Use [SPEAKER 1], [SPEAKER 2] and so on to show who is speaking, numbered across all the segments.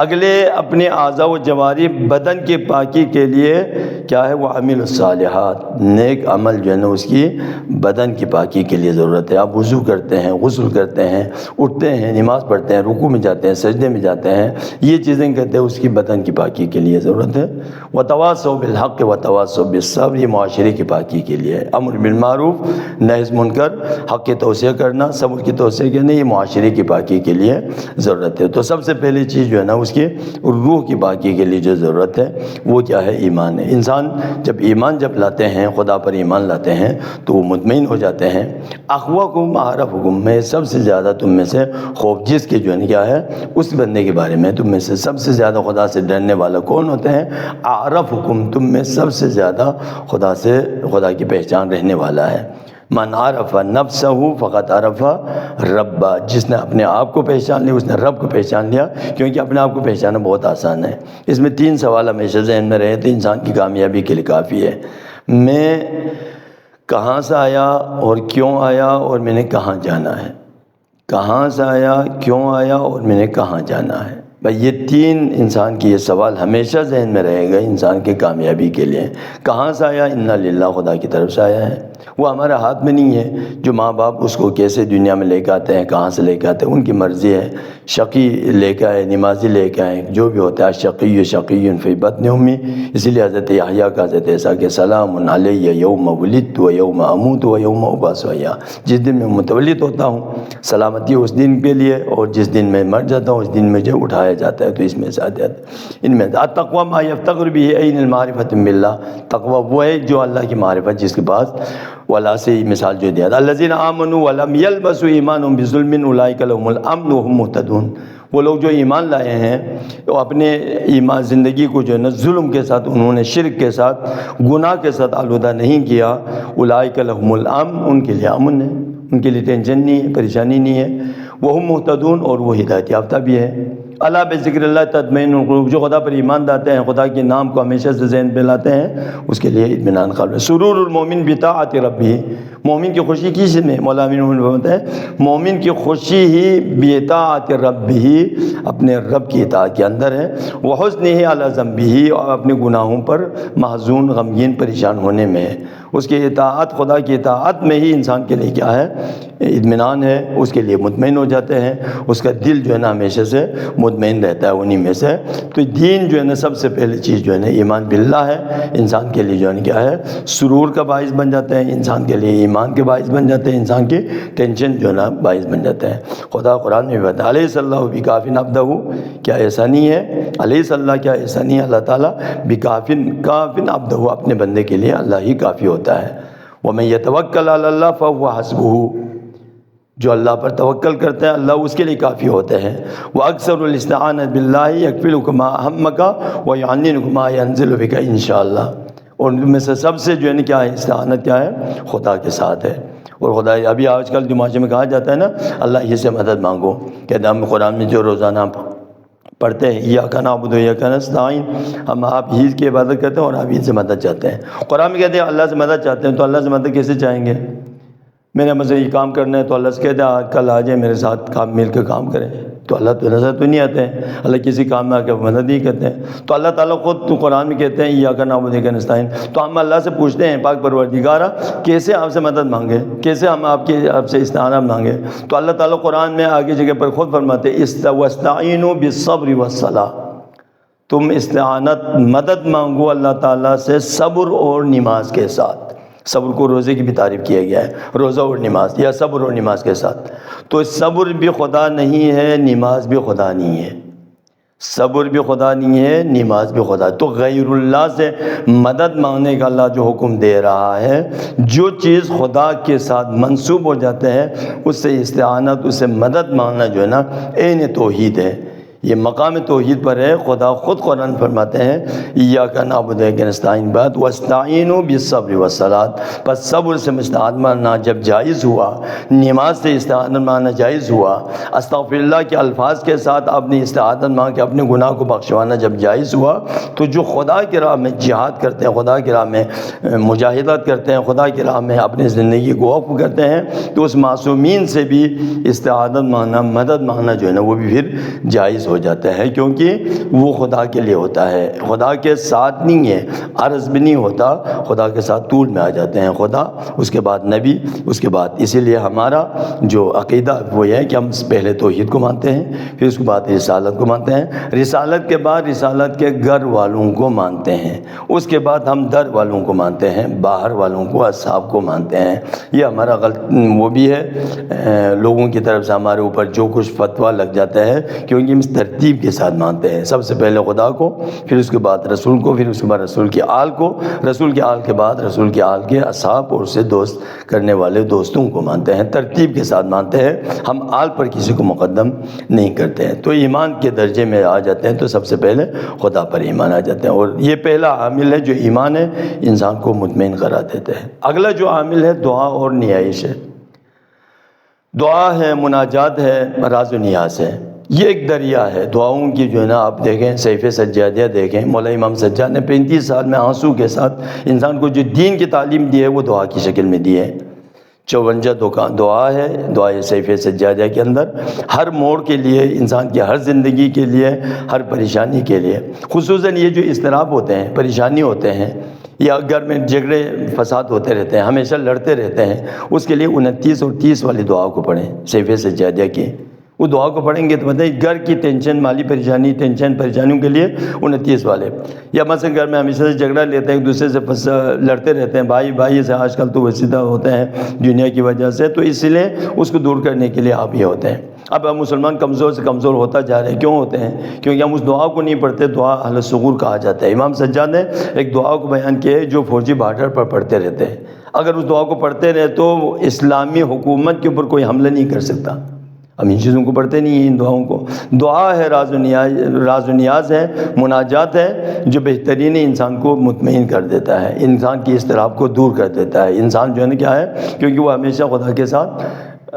[SPEAKER 1] اگلے اپنے اعضاء و جوارح بدن کی پاکی کے لیے کیا ہے وہ عمل الصالحات، نیک عمل جو ہے نا اس کی بدن کی پاکی کے لیے ضرورت ہے۔ آپ وضو کرتے ہیں، غسل کرتے ہیں، اٹھتے ہیں، نماز پڑھتے ہیں، رکوع میں جاتے ہیں، سجدے میں جاتے ہیں، یہ چیزیں کرتے ہیں، اس کی بدن کی پاکی کے لیے ضرورت ہے۔ وتواصوا بالحق وتواصوا بالصبر، یہ معاشرے کی پاکی کے لیے ہے۔ امر بالمعروف نہی عن منکر، حق کی توسیع کرنا، صبر کی توسیع کرنا، یہ معاشرے کی پاکی کے لیے ضرورت ہے۔ تو سب سے پہلی چیز جو ہے نا اس کی روح کی پاکی کے لیے جو ضرورت ہے وہ کیا ہے؟ ایمان ہے۔ انسان جب ایمان لاتے ہیں، خدا پر ایمان لاتے ہیں تو وہ مطمئن ہو جاتے ہیں۔ اخواکم اعرفکم، میں سب سے زیادہ تم میں سے خوف جس کے جو ہے کیا ہے اس بندے کے بارے میں تم میں سے سب سے زیادہ خدا سے ڈرنے والا کون ہوتے ہیں؟ اعرفکم، تم میں سب سے زیادہ خدا کی پہچان رہنے والا ہے۔ من عرف نفسہ فقط عرف رب، جس نے اپنے آپ کو پہچان لیا اس نے رب کو پہچان لیا، کیونکہ اپنے آپ کو پہچانا بہت آسان ہے۔ اس میں 3 سوال ہمیشہ ذہن میں رہے تو انسان کی کامیابی کے لیے کافی ہے۔ میں کہاں سے آیا اور کیوں آیا اور میں نے کہاں جانا ہے؟ کہاں سے آیا، کیوں آیا اور میں نے کہاں جانا ہے؟ بھائی یہ 3 انسان کی یہ سوال ہمیشہ ذہن میں رہے گا انسان کی کامیابی کے لیے۔ کہاں سے آیا؟ انا للہ، خدا کی طرف سے آیا ہے، وہ ہمارے ہاتھ میں نہیں ہے۔ جو ماں باپ اس کو کیسے دنیا میں لے کے آتے ہیں، کہاں سے لے کے آتے ہیں، ان کی مرضی ہے۔ شقی لے کے آئے، نمازی لے کے آئے، جو بھی ہوتا ہے شقی فی بطن امی، اسی لیے حضرت یحییٰ کا حضرت عیسیٰ کہ سلام علیہ یوم ولدت و یوم اموت و یوم ابعث حیٰ، جس دن میں متولد ہوتا ہوں سلامتی اس دن کے لیے، اور جس دن میں مر جاتا ہوں اس دن مجھے اٹھایا جاتا ہے۔ تو اس میں سے ان میں التقویٰ ما یفتقر به عین المعرفۃ باللہ، تقویٰ وہ ہے جو اللہ کی معرفت جس کے پاس، ولا سے مثال جو دیا الذین آمنوا ولم یلبسوا ایمانهم بظلم اولئک لهم الامن وهم مہتدون، وہ لوگ جو ایمان لائے ہیں وہ اپنے ایمان زندگی کو جو ہے نا ظلم کے ساتھ، انہوں نے شرک کے ساتھ، گناہ کے ساتھ آلودہ نہیں کیا، اولئک لهم الامن، ان کے لیے امن ہے، ان کے لیے ٹینشن نہیں ہے، پریشانی نہیں ہے، وہم مہتدون، اور وہ ہدایت یافتہ بھی ہے۔ الا بذکر اللہ تطمئن القلوب، جو خدا پر ایمان لاتے ہیں، خدا کے نام کو ہمیشہ سے ذہن پہ لاتے ہیں، اس کے لیے اطمینان قلب ہے۔ سرور المومن بطاعت ربہ، مومن کی خوشی کس میں؟ مولا امین فرماتے ہیں مومن کی خوشی ہی بطاعت ربہ، اپنے رب کی اطاعت کے اندر ہے، وحزنہ علی ذنبہ، اور اپنے گناہوں پر محزون، غمگین، پریشان ہونے میں ہے۔ اس کی اطاعت، خدا کی اطاعت میں ہی انسان کے لیے کیا ہے؟ اطمینان ہے، اس کے لیے مطمئن ہو جاتے ہیں، اس کا دل جو ہے نا ہمیشہ سے مطمئن رہتا ہے انہی میں سے۔ تو دین جو ہے نا سب سے پہلی چیز جو ہے نا ایمان باللہ ہے، انسان کے لیے جو ہے نا کیا ہے؟ سرور کا باعث بن جاتے ہیں، انسان کے لیے ایمان کے باعث بن جاتے ہیں، انسان کی ٹینشن جو ہے نا باعث بن جاتے ہیں۔ خدا قرآن میں بتا علیہ اللہ بکاف عبدہ، کیا ایسا نہیں ہے؟ علیہ اللہ، کیا ایسا نہیں ہے؟ اللہ تعالیٰ بکاف عبدہ، اپنے بندے کے لیے اللہ ہی کافی ہوتا ہے۔ وَمَن يَتَوَكَّلْ عَلَى اللَّهِ فَهُوَ حَسْبُهُ، جو اللہ پر توکل کرتے ہیں اللہ اس کے لیے کافی ہوتے ہیں۔ وَأَكْثَرُ الْإِسْتِعَانَةِ بِاللَّهِ يَكْفِلُكَ مَا هَمَّكَ وَيُعَنِّنُكَ مَا يَنزِلُ بِكَ انشاءاللہ، اور ان میں سے سب سے جو ہے نا کیا ہے؟ استعانت کیا ہے؟ خدا کے ساتھ ہے۔ اور خدا ابھی آج کل جو معاشرے میں کہا جاتا ہے نا اللہ ہی سے مدد مانگو، کہتے ہیں ہم قرآن میں جو روزانہ پڑھتے ہیں ایاک نعبد و ایاک نستعین، ہم آپ ہی کی عبادت کرتے ہیں اور آپ ہی سے مدد چاہتے ہیں۔ قرآن میں کہتے ہیں اللہ سے مدد چاہتے ہیں، تو اللہ سے مدد کیسے چاہیں گے؟ میں نے مثلا یہ کام کرنا ہے تو اللہ سے کہتے ہیں کل آ جائیں میرے ساتھ کام مل کے کام کریں، تو اللہ تو نظر تو نہیں آتے ہیں، اللہ کسی کام میں آ کے مدد نہیں کرتے ہیں۔ تو اللہ تعالیٰ خود تو قرآن میں کہتے ہیں ایاک نعبد و ایاک نستعین، تو ہم اللہ سے پوچھتے ہیں پاک پروردگارہ کیسے آپ سے مدد مانگے، کیسے ہم آپ سے استعانت مانگے؟ تو اللہ تعالیٰ قرآن میں آگے جگہ پر خود فرماتے ہیں واستعینوا بالصبر والصلاۃ، تم استعانت مدد مانگو اللہ تعالیٰ سے صبر اور نماز کے ساتھ۔ صبر کو روزے کی بھی تعریف کیا گیا ہے، روزہ اور نماز، یا صبر اور نماز کے ساتھ۔ تو صبر بھی خدا نہیں ہے، نماز بھی خدا نہیں ہے، صبر بھی خدا نہیں ہے، نماز بھی خدا۔ تو غیر اللہ سے مدد مانگنے کا اللہ جو حکم دے رہا ہے، جو چیز خدا کے ساتھ منسوب ہو جاتے ہیں اس سے استعانت، اس سے مدد مانگنا جو ہے نا عین توحید ہے، یہ مقام توحید پر ہے۔ خدا خود قرآن فرماتے ہیں ایاک نعبد و ایاک نستعین، بات واستعینوا بالصبر والصلاۃ، پس صبر سے استعانت مانگنا جب جائز ہوا، نماز سے استعانت مانگنا جائز ہوا، استغفر اللہ کے الفاظ کے ساتھ اپنی استعانت مانگ کے اپنے گناہ کو بخشوانا جب جائز ہوا، تو جو خدا کی راہ میں جہاد کرتے ہیں، خدا کی راہ میں مجاہدت کرتے ہیں، خدا کی راہ میں اپنی زندگی کو وقف کرتے ہیں، تو اس معصومین سے بھی استعانت مانگنا، مدد مانگنا جو ہے نا وہ بھی پھر جائز ہو جاتا ہے، کیونکہ وہ خدا کے لیے ہوتا ہے، خدا کے ساتھ نہیں ہے، عرض بھی نہیں ہوتا، خدا کے ساتھ طول میں آ جاتے ہیں خدا، اس کے بعد نبی، اس کے بعد اسی لیے ہمارا جو عقیدہ وہ یہ ہے کہ ہم پہلے توحید کو مانتے ہیں، پھر اس کے بعد رسالت کو مانتے ہیں، رسالت کے بعد رسالت کے گھر والوں کو مانتے ہیں، اس کے بعد ہم در والوں کو مانتے ہیں، باہر والوں کو، اصحاب کو مانتے ہیں۔ یہ ہمارا غلط وہ بھی ہے، لوگوں کی طرف سے ہمارے اوپر جو کچھ فتویٰ لگ جاتا ہے، کیونکہ ہم اس ترتیب کے ساتھ مانتے ہیں، سب سے پہلے خدا کو، پھر اس کے بعد رسول کو، پھر اس کے بعد رسول کی آل کو، رسول کی آل کے بعد رسول کی آل کے اصحاب اور اسے دوست کرنے والے دوستوں کو مانتے ہیں، ترتیب کے ساتھ مانتے ہیں، ہم آل پر کسی کو مقدم نہیں کرتے ہیں۔ تو ایمان کے درجے میں آ جاتے ہیں تو سب سے پہلے خدا پر ایمان آ جاتے ہیں، اور یہ پہلا عامل ہے جو ایمان ہے انسان کو مطمئن قرار دیتے ہیں۔ اگلا جو عامل ہے دعا اور نیائش ہے، دعا ہے، مناجات ہے، راز و نیاز ہے۔ یہ ایک دریا ہے دعاؤں کی، جو ہے نا آپ دیکھیں صحیفہ سجادیہ دیکھیں، مولا امام سجاد نے 35 سال میں آنسو کے ساتھ انسان کو جو دین کی تعلیم دی ہے وہ دعا کی شکل میں دی ہے۔ 54 دعا ہے، دعائے صحیفہ سجادیہ کے اندر، ہر موڑ کے لیے، انسان کی ہر زندگی کے لیے، ہر پریشانی کے لیے، خصوصاً یہ جو اضطراب ہوتے ہیں، پریشانی ہوتے ہیں، یا گھر میں جھگڑے فساد ہوتے رہتے ہیں، ہمیشہ لڑتے رہتے ہیں، اس کے لیے 29 اور 30 والی دعا کو پڑھیں صحیفہ سجادیہ کی۔ وہ دعا کو پڑھیں گے تو بتائیں گھر کی ٹینشن، مالی پریشانی، پریشانیوں کے لیے 29 والے، یا مثلا گھر میں ہمیشہ سے جھگڑا لیتے ہیں، ایک دوسرے سے لڑتے رہتے ہیں، بھائی سے آج کل تو وسیدہ ہوتے ہیں دنیا کی وجہ سے، تو اس لیے اس کو دور کرنے کے لیے آپ یہ ہوتے ہیں۔ اب ہم مسلمان کمزور سے کمزور ہوتا جا رہے ہیں، کیوں ہوتے ہیں؟ کیونکہ ہم اس دعا کو نہیں پڑھتے، دعا اہل ثغور کہا جاتا ہے۔ امام سجاد نے ایک دعا کو بیان کیا ہے جو فوجی بارڈر پر پڑھتے رہتے ہیں، اگر اس دعا کو پڑھتے رہے تو اسلامی حکومت کے اوپر کوئی حملہ نہیں کر سکتا۔ ہم ان چیزوں کو پڑھتے نہیں ہیں، ان دعاؤں کو۔ دعا ہے، راز و نیاز ہے، مناجات ہے، جو بہترین انسان کو مطمئن کر دیتا ہے، انسان کی اضطراب کو دور کر دیتا ہے۔ انسان جو ہے نا کیا ہے، کیونکہ وہ ہمیشہ خدا کے ساتھ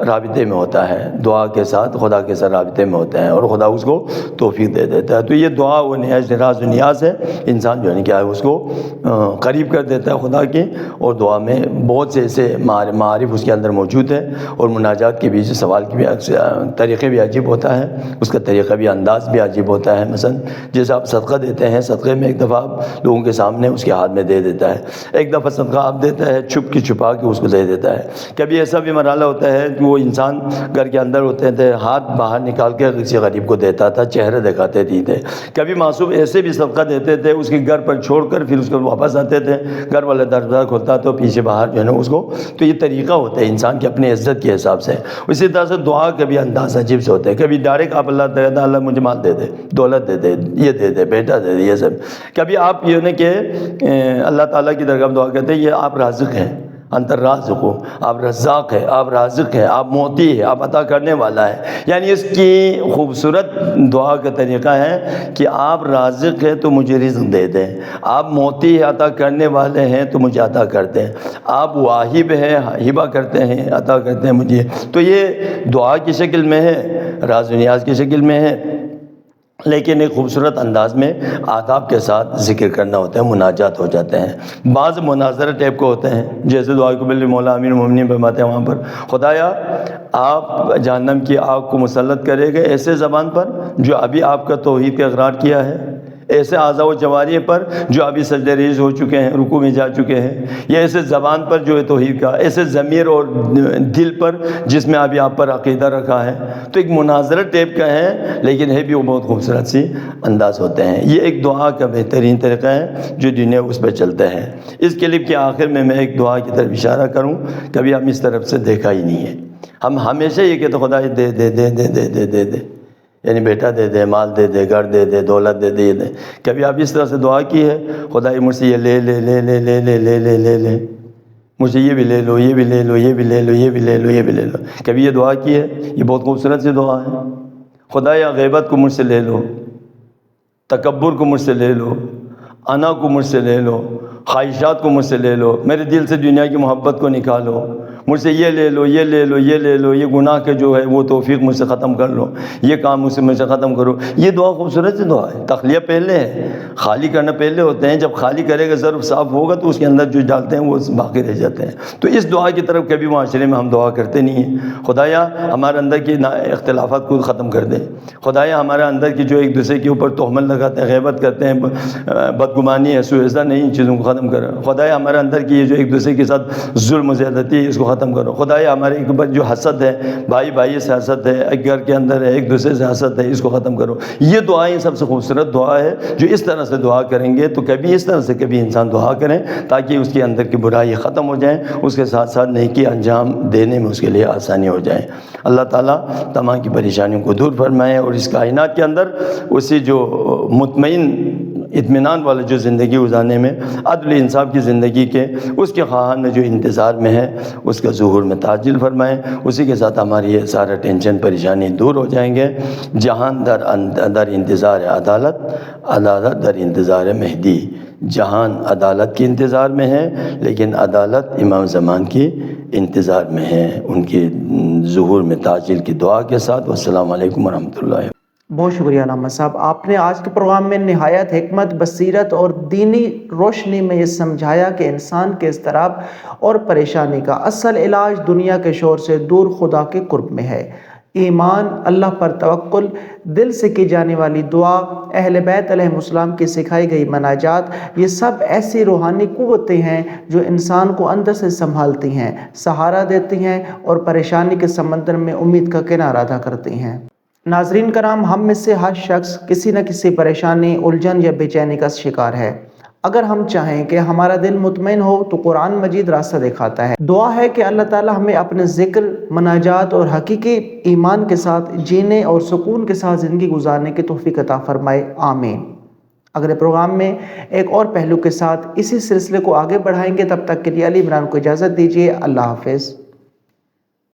[SPEAKER 1] رابطے میں ہوتا ہے، دعا کے ساتھ خدا کے ساتھ رابطے میں ہوتا ہے، اور خدا اس کو توفیق دے دیتا ہے۔ تو یہ دعا و نیاز، راز و نیاز ہے، انسان جو ہے کیا ہے اس کو قریب کر دیتا ہے خدا کے، اور دعا میں بہت سے ایسے معارف اس کے اندر موجود ہے، اور مناجات کے بھی سوال کے بھی طریقے بھی عجیب ہوتا ہے، اس کا طریقہ بھی انداز بھی عجیب ہوتا ہے۔ مثلا جیسے آپ صدقہ دیتے ہیں، صدقے میں ایک دفعہ آپ لوگوں کے سامنے اس کے ہاتھ میں دے دیتا ہے، ایک دفعہ صدقہ آپ دیتا ہے چھپا کے اس کو دے دیتا ہے۔ کبھی ایسا بھی مرحلہ ہوتا ہے کہ وہ انسان گھر کے اندر ہوتے تھے، ہاتھ باہر نکال کے کسی غریب کو دیتا تھا، چہرے دکھاتے تھے۔ کبھی معصوم ایسے بھی صدقہ دیتے تھے، اس کے گھر پر چھوڑ کر پھر اس کو واپس آتے تھے، گھر والا دروازہ کھولتا تو پیچھے باہر جو ہے نا اس کو، تو یہ طریقہ ہوتا ہے انسان کی اپنی عزت کے حساب سے۔ اسی طرح سے دعا کا بھی انداز عجیب سے ہوتا ہے، کبھی ڈائریکٹ آپ اللہ تعالیٰ، اللہ مجھے مال دے دے، دولت دے دے، یہ دے دے، بیٹا دے دے، یہ سب۔ کبھی آپ یہ نہیں کہ اللہ تعالیٰ کی درگاہ میں دعا کرتے ہیں، یہ آپ رازق ہیں، انت الرازق، آپ رزاق ہے، آپ رازق ہے، آپ معطی ہے، آپ عطا کرنے والا ہے۔ یعنی اس کی خوبصورت دعا کا طریقہ ہے کہ آپ رازق ہے تو مجھے رزق دے دیں، آپ معطی ہے، عطا کرنے والے ہیں تو مجھے عطا کر دیں، آپ واہب ہے، ہبہ کرتے ہیں، عطا کرتے ہیں مجھے۔ تو یہ دعا کی شکل میں ہے، راز و نیاز کی شکل میں ہے، لیکن ایک خوبصورت انداز میں آداب کے ساتھ ذکر کرنا ہوتا ہے، مناجات ہو جاتے ہیں۔ بعض مناظرہ ٹائپ کو ہوتے ہیں، جیسے دعا کو بل مولا امیر المومنین فرماتے ہیں وہاں پر، خدایا آپ جہنم کی آگ کو مسلط کرے گا ایسے زبان پر جو ابھی آپ کا توحید کا اقرار کیا ہے، ایسے اعضاء و جوارح پر جو ابھی سجدہ ریز ہو چکے ہیں، رکوع میں جا چکے ہیں، یا ایسے زبان پر جو ہے توحید کا، ایسے ضمیر اور دل پر جس میں ابھی آپ پر عقیدہ رکھا ہے۔ تو ایک مناظرہ ٹائپ کا ہے، لیکن ہے بھی وہ بہت خوبصورت سی انداز ہوتے ہیں۔ یہ ایک دعا کا بہترین طریقہ ہے جو دنیا اس پہ چلتا ہے۔ اس کلپ کے آخر میں ایک دعا کی طرف اشارہ کروں، کبھی ہم اس طرف سے دیکھا ہی نہیں ہے۔ ہم ہمیشہ یہ کہتے خدا دے دے دے دے دے دے دے دے، یعنی بیٹا دے دے، مال دے دے، گھر دے دے، دولت دے دے، یہ دے۔ کبھی آپ اس طرح سے دعا کی ہے، خدا مجھ سے یہ لے لے لے لے لے لے لے لے لے لے، مجھے یہ بھی لے لو، یہ بھی لے لو، یہ بھی لے لو، یہ بھی لے لو، یہ بھی لے لو۔ کبھی یہ دعا کی ہے؟ یہ بہت خوبصورت سی دعا ہے۔ خدا یا غیبت کو مجھ سے لے لو، تکبر کو مجھ سے لے لو، انا کو مجھ سے لے لو، خواہشات کو مجھ سے لے لو، میرے دل سے دنیا کی محبت کو نکالو، مجھ سے یہ لے لو، یہ لے لو، یہ لے لو، یہ گناہ کے جو ہے وہ توفیق مجھ سے ختم کر لو، یہ کام مجھ سے ختم کرو. یہ دعا خوبصورت سی دعا ہے. تخلیہ پہلے ہے، خالی کرنا پہلے ہوتے ہیں. جب خالی کرے گا ظرف صاف ہوگا تو اس کے اندر جو ڈالتے ہیں وہ باقی رہ جاتے ہیں. تو اس دعا کی طرف کبھی معاشرے میں ہم دعا کرتے نہیں ہیں. خدایا ہمارے اندر کی اختلافات کو ختم کر دے. خدایا ہمارے اندر کی جو ایک دوسرے کے اوپر تہمت لگاتے ہیں، غیبت کرتے ہیں، بدگمانی ہے، سوءظن نہیں، ان چیزوں کو ختم کرو. خدایا ہمارے اندر کی یہ جو ایک دوسرے کے ساتھ ظلم و زیادتی ہے اس کو ختم کرو. خدایا ہمارے اوپر جو حسد ہے، بھائی بھائی سے حسد ہے، ایک گھر کے اندر ہے ایک دوسرے سے حسد ہے، اس کو ختم کرو. یہ دعائیں سب سے خوبصورت دعا ہے. جو اس طرح سے دعا کریں گے تو کبھی اس طرح سے کبھی انسان دعا کریں تاکہ اس کے اندر کی برائی ختم ہو جائیں، اس کے ساتھ ساتھ نیکی انجام دینے میں اس کے لیے آسانی ہو جائے. اللہ تعالیٰ تمام کی پریشانیوں کو دور فرمائے اور اس کائنات کے اندر اسی جو مطمئن اطمینان والا جو زندگی گزارنے میں عدل انصاف کی زندگی کے اس کے خواہان میں جو انتظار میں ہے اس کا ظہور میں تعجیل فرمائیں. اسی کے ساتھ ہماری یہ سارا ٹینشن پریشانی دور ہو جائیں گے. جہان در انتظار عدالت، عدالت در انتظار مہدی. جہان عدالت کے انتظار میں ہے لیکن عدالت امام زمان کی انتظار میں ہے. ان کی ظہور میں تعجیل کی دعا کے ساتھ. والسلام علیکم ورحمۃ اللہ.
[SPEAKER 2] بہت شکریہ علامہ صاحب. آپ نے آج کے پروگرام میں نہایت حکمت، بصیرت اور دینی روشنی میں یہ سمجھایا کہ انسان کے اضطراب اور پریشانی کا اصل علاج دنیا کے شور سے دور خدا کے قرب میں ہے. ایمان، اللہ پر توکل، دل سے کی جانے والی دعا، اہل بیت علیہ السلام کی سکھائی گئی مناجات، یہ سب ایسی روحانی قوتیں ہیں جو انسان کو اندر سے سنبھالتی ہیں، سہارا دیتی ہیں اور پریشانی کے سمندر میں امید کا کنارہ ادا کرتی ہیں. ناظرین کرام، ہم میں سے ہر شخص کسی نہ کسی پریشانی، الجھن یا بے چینی کا شکار ہے. اگر ہم چاہیں کہ ہمارا دل مطمئن ہو تو قرآن مجید راستہ دکھاتا ہے. دعا ہے کہ اللہ تعالی ہمیں اپنے ذکر، مناجات اور حقیقی ایمان کے ساتھ جینے اور سکون کے ساتھ زندگی گزارنے کی توفیق عطا فرمائے. آمین. اگلے پروگرام میں ایک اور پہلو کے ساتھ اسی سلسلے کو آگے بڑھائیں گے. تب تک کے لیے علی عمران کو اجازت دیجیے. اللہ حافظ.